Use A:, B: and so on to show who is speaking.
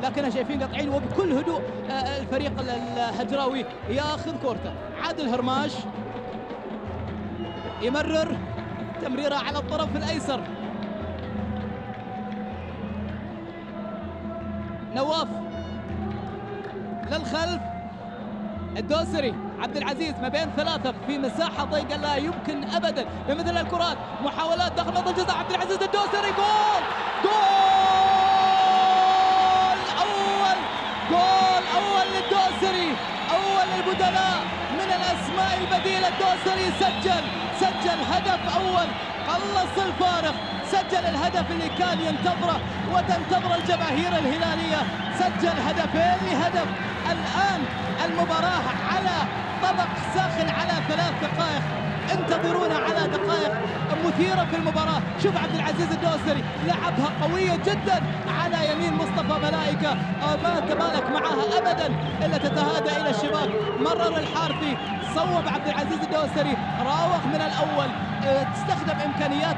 A: لكنها شايفين قطعين وبكل هدوء الفريق الهجراوي ياخذ كورته. عادل هرماش يمرر تمريره على الطرف الايسر. نواف للخلف، الدوسري عبد العزيز ما بين ثلاثة في مساحة ضيقة لا يمكن أبدا بمثل الكرات. محاولات داخل منطقة الجزاء، عبد العزيز الدوسري، جول أول للدوسري، أول البدلاء من الأسماء البديلة. الدوسري سجل هدف أول، قلص الفارق، سجل الهدف اللي كان ينتظره وتنتظر الجماهير الهلالية. سجل هدفين لهدف. الآن المباراة على طبق ساخن على 3 دقائق. انتظرونا على دقائق مثيرة في المباراة. شوف عبد العزيز الدوسري لعبها قوية جدا على يمين مصطفى ملائكة، ما تمالك معها أبدا إلا تتهادى إلى الشباك. مرر الحارثي، صوب عبد العزيز الدوسري، راوغ من الأول، استخدم إمكانيات